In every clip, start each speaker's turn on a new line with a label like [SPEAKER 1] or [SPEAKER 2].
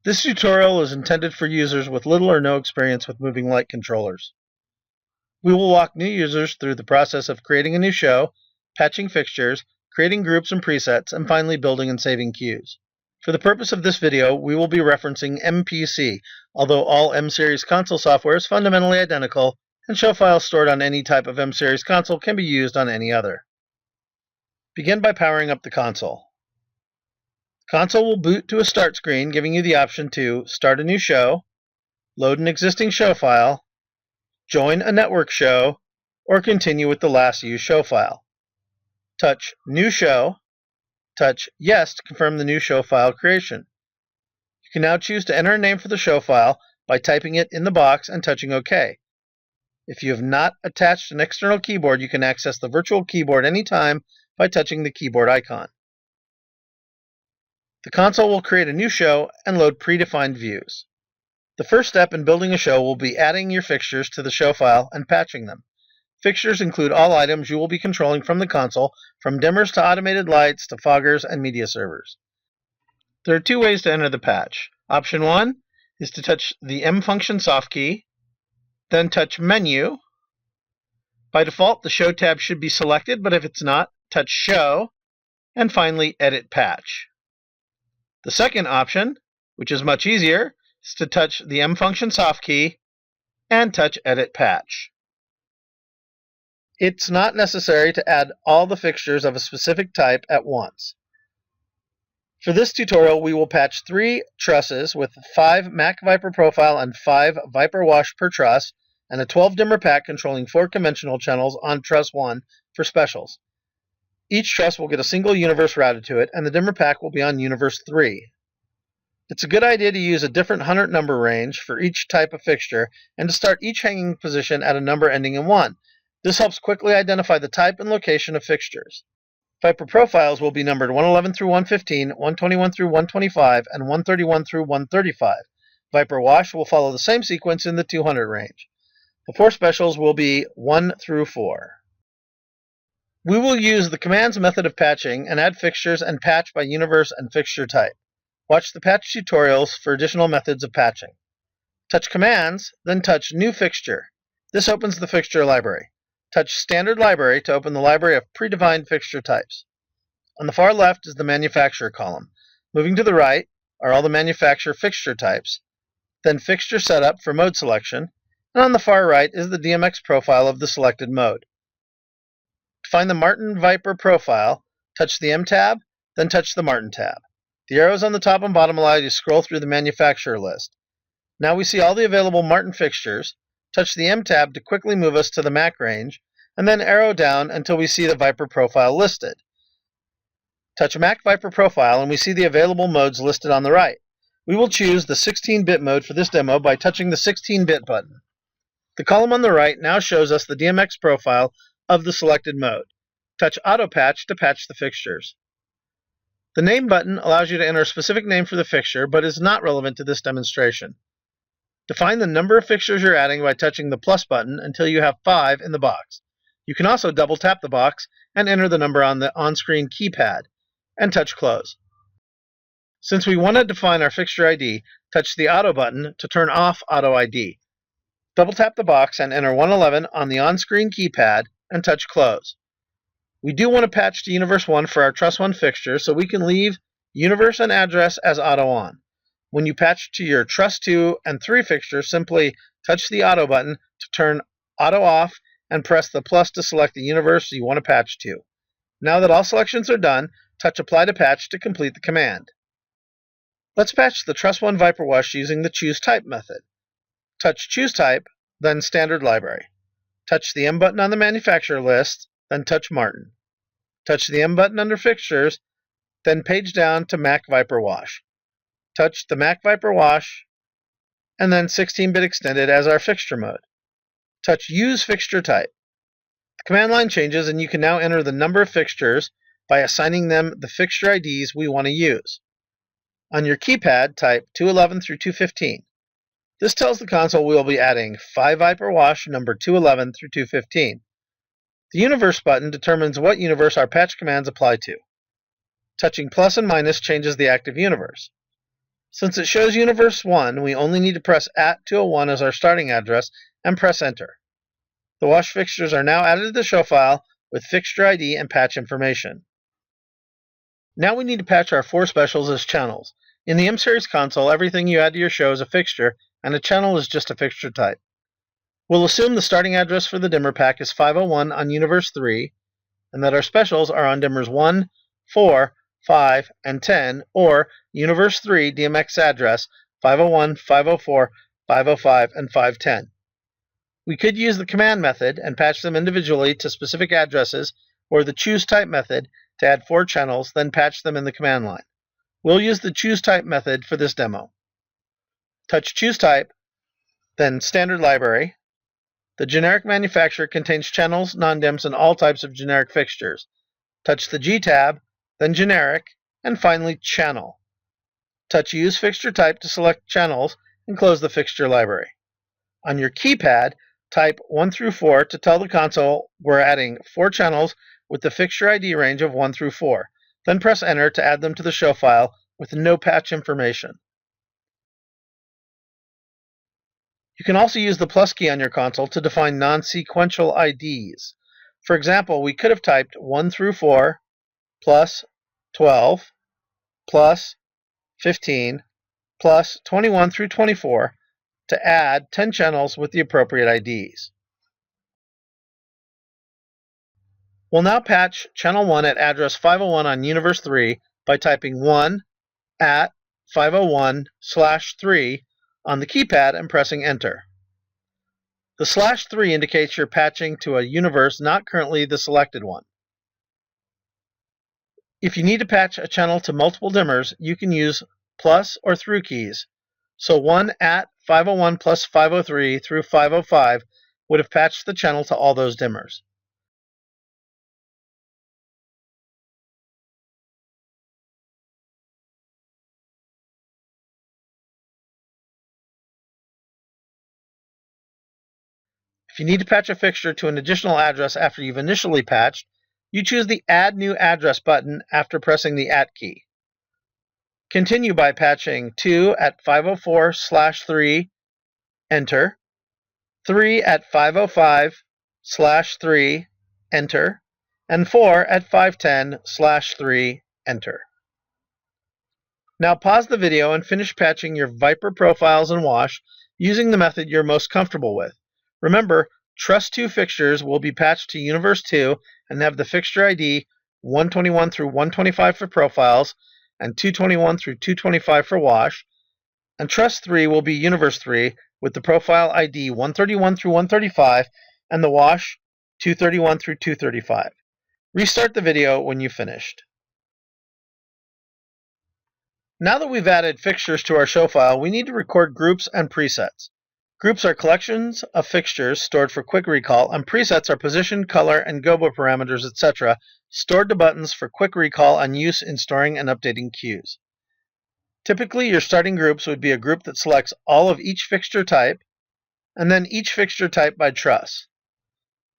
[SPEAKER 1] This tutorial is intended for users with little or no experience with moving light controllers. We will walk new users through the process of creating a new show, patching fixtures, creating groups and presets, and finally building and saving queues. For the purpose of this video, we will be referencing MPC, although all M-Series console software is fundamentally identical, and show files stored on any type of M-Series console can be used on any other. Begin by powering up the console. The console will boot to a start screen, giving you the option to start a new show, load an existing show file, join a network show, or continue with the last used show file. Touch New Show, touch Yes to confirm the new show file creation. You can now choose to enter a name for the show file by typing it in the box and touching OK. If you have not attached an external keyboard, you can access the virtual keyboard anytime by touching the keyboard icon. The console will create a new show and load predefined views. The first step in building a show will be adding your fixtures to the show file and patching them. Fixtures include all items you will be controlling from the console, from dimmers to automated lights to foggers and media servers. There are two ways to enter the patch. Option 1 is to touch the M function soft key, then touch Menu. By default, the Show tab should be selected, but if it's not, touch Show, and finally Edit Patch. The second option, which is much easier, is to touch the M function soft key and touch Edit Patch. It's not necessary to add all the fixtures of a specific type at once. For this tutorial, we will patch 3 trusses with 5 Mac Viper profile and 5 Viper wash per truss, and a 12 dimmer pack controlling 4 conventional channels on truss 1 for specials. Each truss will get a single universe routed to it, and the dimmer pack will be on universe 3. It's a good idea to use a different 100 number range for each type of fixture, and to start each hanging position at a number ending in 1. This helps quickly identify the type and location of fixtures. Viper profiles will be numbered 111 through 115, 121 through 125, and 131 through 135. Viper wash will follow the same sequence in the 200 range. The 4 specials will be 1 through 4. We will use the commands method of patching and add fixtures and patch by universe and fixture type. Watch the patch tutorials for additional methods of patching. Touch Commands, then touch New Fixture. This opens the fixture library. Touch Standard Library to open the library of predefined fixture types. On the far left is the Manufacturer column. Moving to the right are all the manufacturer fixture types, then Fixture Setup for mode selection, and on the far right is the DMX profile of the selected mode. To find the Martin Viper profile, touch the M tab, then touch the Martin tab. The arrows on the top and bottom allow you to scroll through the manufacturer list. Now we see all the available Martin fixtures. Touch the M tab to quickly move us to the Mac range, and then arrow down until we see the Viper profile listed. Touch Mac Viper profile and we see the available modes listed on the right. We will choose the 16-bit mode for this demo by touching the 16-bit button. The column on the right now shows us the DMX profile of the selected mode. Touch Auto Patch to patch the fixtures. The Name button allows you to enter a specific name for the fixture, but is not relevant to this demonstration. Define the number of fixtures you're adding by touching the plus button until you have 5 in the box. You can also double tap the box and enter the number on the on-screen keypad, and touch Close. Since we want to define our fixture ID, touch the Auto button to turn off Auto ID. Double tap the box and enter 111 on the on-screen keypad and touch Close. We do want to patch to Universe 1 for our Truss 1 fixture, so we can leave Universe and Address as Auto on. When you patch to your Truss 2 and 3 fixture, simply touch the Auto button to turn Auto off and press the plus to select the universe you want to patch to. Now that all selections are done, touch Apply to Patch to complete the command. Let's patch the Truss 1 Viper wash using the Choose Type method. Touch Choose Type, then Standard Library. Touch the M button on the manufacturer list, then touch Martin. Touch the M button under Fixtures, then page down to Mac Viper Wash. Touch the Mac Viper Wash, and then 16-bit extended as our fixture mode. Touch Use Fixture Type. The command line changes, and you can now enter the number of fixtures by assigning them the fixture IDs we want to use. On your keypad, type 211 through 215. This tells the console we will be adding 5 Viper Wash number 211 through 215. The Universe button determines what universe our patch commands apply to. Touching plus and minus changes the active universe. Since it shows universe 1, we only need to press @201 as our starting address and press enter. The wash fixtures are now added to the show file with fixture ID and patch information. Now we need to patch our 4 specials as channels. In the M-Series console, everything you add to your show is a fixture, and a channel is just a fixture type. We'll assume the starting address for the dimmer pack is 501 on universe 3, and that our specials are on dimmers 1, 4, 5, and 10, or universe 3 DMX address 501, 504, 505, and 510. We could use the command method and patch them individually to specific addresses, or the choose type method to add 4 channels, then patch them in the command line. We'll use the choose type method for this demo. Touch choose type, then standard library. The generic manufacturer contains channels, non-dims, and all types of generic fixtures. Touch the G tab, then generic, and finally channel. Touch use fixture type to select channels and close the fixture library. On your keypad, type 1 through 4 to tell the console we're adding 4 channels with the fixture ID range of 1 through 4. Then press enter to add them to the show file with no patch information. You can also use the plus key on your console to define non-sequential IDs. For example, we could have typed 1 through 4 plus 12 plus 15 plus 21 through 24 to add 10 channels with the appropriate IDs. We'll now patch channel 1 at address 501 on universe 3 by typing 1 at 501/3 on the keypad and pressing enter. The /3 indicates you're patching to a universe not currently the selected one. If you need to patch a channel to multiple dimmers, you can use plus or through keys. So 1 at 501 plus 503 through 505 would have patched the channel to all those dimmers. If you need to patch a fixture to an additional address after you've initially patched, you choose the Add New Address button after pressing the @ key. Continue by patching 2 at 504/3, enter, 3 at 505/3, enter, and 4 at 510/3, enter. Now pause the video and finish patching your Viper profiles and wash using the method you're most comfortable with. Remember, Truss 2 fixtures will be patched to Universe 2 and have the fixture ID 121 through 125 for profiles and 221 through 225 for wash, and Truss 3 will be Universe 3 with the profile ID 131 through 135 and the wash 231 through 235. Restart the video when you've finished. Now that we've added fixtures to our show file, we need to record groups and presets. Groups are collections of fixtures stored for quick recall, and presets are position, color, and gobo parameters, etc., stored to buttons for quick recall and use in storing and updating queues. Typically, your starting groups would be a group that selects all of each fixture type, and then each fixture type by truss.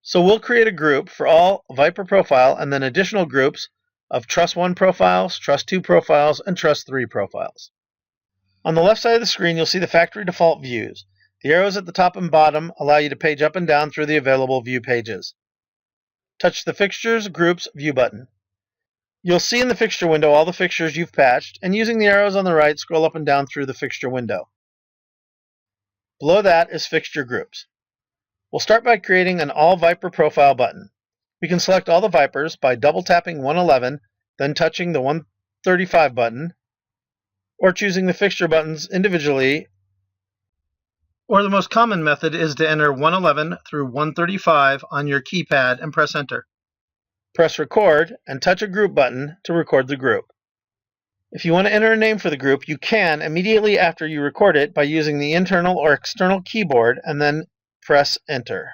[SPEAKER 1] So we'll create a group for all Viper profile and then additional groups of Truss 1 profiles, Truss 2 profiles, and Truss 3 profiles. On the left side of the screen, you'll see the factory default views. The arrows at the top and bottom allow you to page up and down through the available view pages. Touch the Fixtures Groups View button. You'll see in the fixture window all the fixtures you've patched, and using the arrows on the right, scroll up and down through the fixture window. Below that is Fixture Groups. We'll start by creating an All Viper Profile button. We can select all the Vipers by double-tapping 111, then touching the 135 button, or choosing the fixture buttons individually, or the most common method is to enter 111 through 135 on your keypad and press enter. Press record and touch a group button to record the group. If you want to enter a name for the group, you can immediately after you record it by using the internal or external keyboard and then press enter.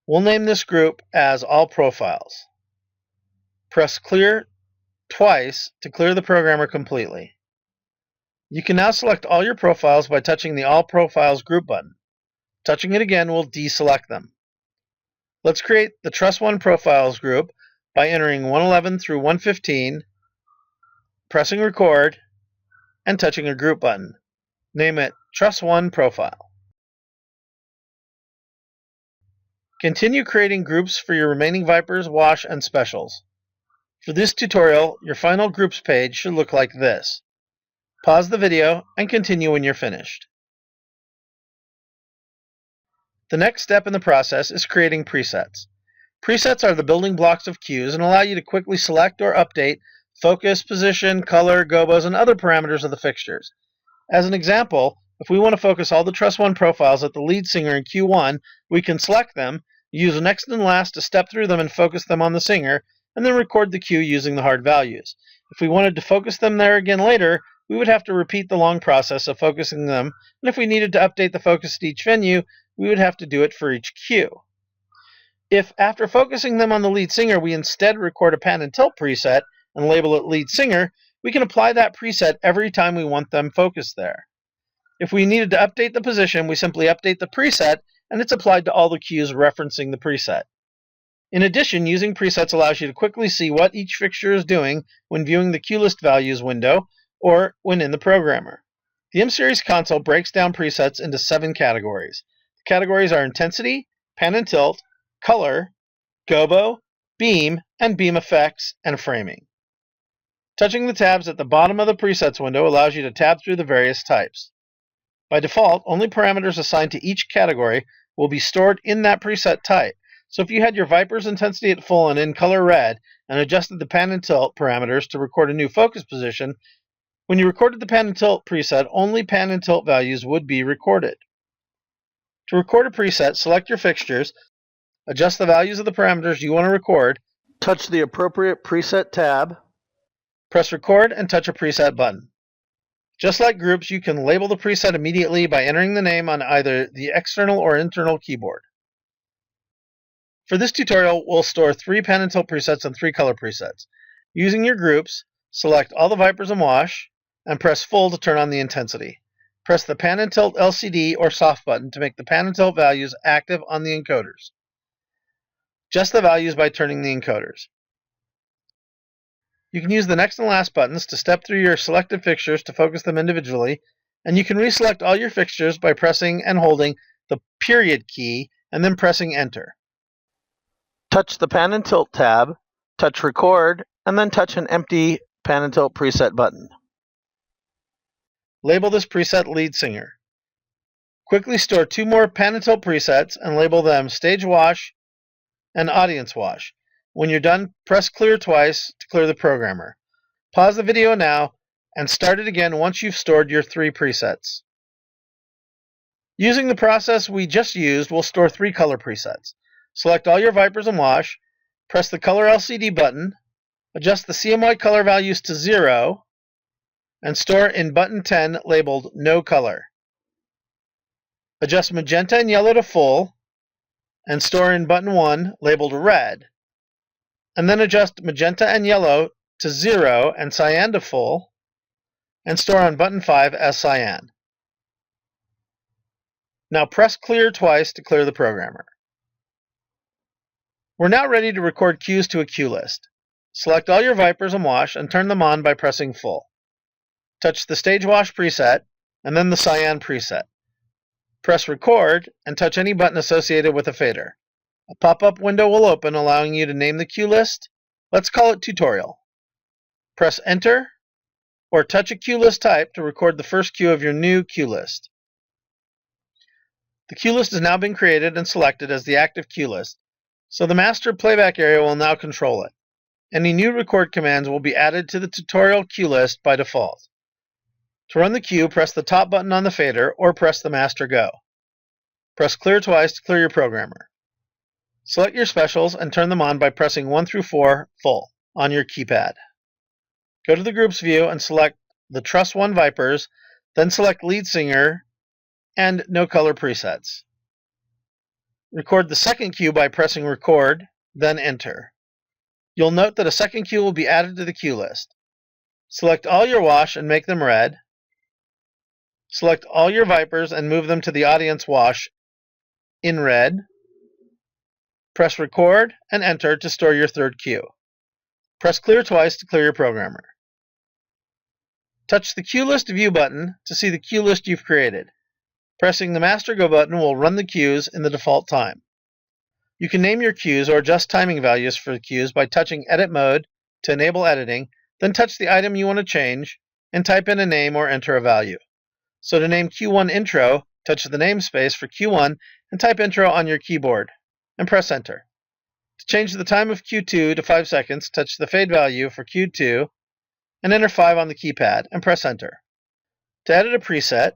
[SPEAKER 1] We'll name this group as All Profiles. Press clear twice to clear the programmer completely. You can now select all your profiles by touching the All Profiles group button. Touching it again will deselect them. Let's create the Truss 1 Profiles group by entering 111 through 115, pressing record, and touching a group button. Name it Truss 1 Profile. Continue creating groups for your remaining Vipers, Wash, and Specials. For this tutorial, your final groups page should look like this. Pause the video and continue when you're finished. The next step in the process is creating presets. Presets are the building blocks of cues and allow you to quickly select or update focus, position, color, gobos, and other parameters of the fixtures. As an example, if we want to focus all the Truss 1 profiles at the lead singer in Q1, we can select them, use next and last to step through them and focus them on the singer, and then record the cue using the hard values. If we wanted to focus them there again later, we would have to repeat the long process of focusing them, and if we needed to update the focus at each venue, we would have to do it for each cue. If, after focusing them on the lead singer, we instead record a pan and tilt preset and label it lead singer, we can apply that preset every time we want them focused there. If we needed to update the position, we simply update the preset, and it's applied to all the cues referencing the preset. In addition, using presets allows you to quickly see what each fixture is doing when viewing the cue list values window or when in the programmer. The M-Series console breaks down presets into 7 categories. The categories are intensity, pan and tilt, color, gobo, beam, and beam effects, and framing. Touching the tabs at the bottom of the presets window allows you to tab through the various types. By default, only parameters assigned to each category will be stored in that preset type. So if you had your Viper's intensity at full and in color red and adjusted the pan and tilt parameters to record a new focus position, when you recorded the pan and tilt preset, only pan and tilt values would be recorded. To record a preset, select your fixtures, adjust the values of the parameters you want to record, touch the appropriate preset tab, press record, and touch a preset button. Just like groups, you can label the preset immediately by entering the name on either the external or internal keyboard. For this tutorial, we'll store 3 pan and tilt presets and 3 color presets. Using your groups, select all the Vipers and Wash, and press full to turn on the intensity. Press the pan and tilt LCD or soft button to make the pan and tilt values active on the encoders. Adjust the values by turning the encoders. You can use the next and last buttons to step through your selected fixtures to focus them individually, and you can reselect all your fixtures by pressing and holding the period key and then pressing enter. Touch the pan and tilt tab, touch record, and then touch an empty pan and tilt preset button. Label this preset lead singer. Quickly store 2 more pan and tilt presets and label them stage wash and audience wash. When you're done, press clear twice to clear the programmer. Pause the video now and start it again once you've stored your 3 presets. Using the process we just used, we'll store 3 color presets. Select all your Vipers and Wash, press the color LCD button, adjust the CMY color values to 0, and store in button 10 labeled No Color. Adjust magenta and yellow to full, and store in button 1 labeled Red. And then adjust magenta and yellow to 0 and cyan to full, and store on button 5 as cyan. Now press clear twice to clear the programmer. We're now ready to record cues to a cue list. Select all your Vipers and Wash and turn them on by pressing full. Touch the Stage Wash preset and then the Cyan preset. Press record and touch any button associated with a fader. A pop-up window will open allowing you to name the cue list. Let's call it Tutorial. Press enter or touch a cue list type to record the first cue of your new cue list. The cue list has now been created and selected as the active cue list, so the master playback area will now control it. Any new record commands will be added to the tutorial cue list by default. To run the cue, press the top button on the fader or press the master go. Press clear twice to clear your programmer. Select your specials and turn them on by pressing 1 through 4 full on your keypad. Go to the groups view and select the Truss 1 Vipers, then select lead singer and no color presets. Record the second cue by pressing record, then enter. You'll note that a second cue will be added to the cue list. Select all your Wash and make them red. Select all your Vipers and move them to the audience Wash in red. Press record and enter to store your third cue. Press clear twice to clear your programmer. Touch the Queue List View button to see the queue list you've created. Pressing the Master Go button will run the queues in the default time. You can name your queues or adjust timing values for the queues by touching Edit Mode to enable editing, then touch the item you want to change and type in a name or enter a value. So to name Q1 Intro, touch the namespace for Q1 and type Intro on your keyboard and press Enter. To change the time of Q2 to 5 seconds, touch the fade value for Q2 and enter 5 on the keypad and press Enter. To edit a preset,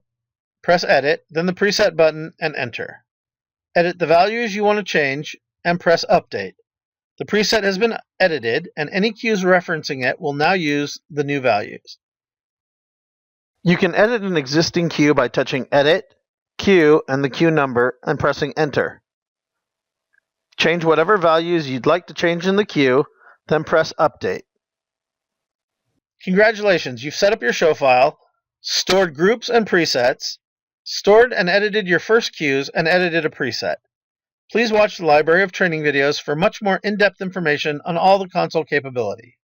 [SPEAKER 1] press Edit, then the Preset button and Enter. Edit the values you want to change and press Update. The preset has been edited, and any queues referencing it will now use the new values. You can edit an existing queue by touching Edit, Queue, and the queue number and pressing Enter. Change whatever values you'd like to change in the queue, then press Update. Congratulations, you've set up your show file, stored groups and presets, stored and edited your first queues, and edited a preset. Please watch the library of training videos for much more in-depth information on all the console capability.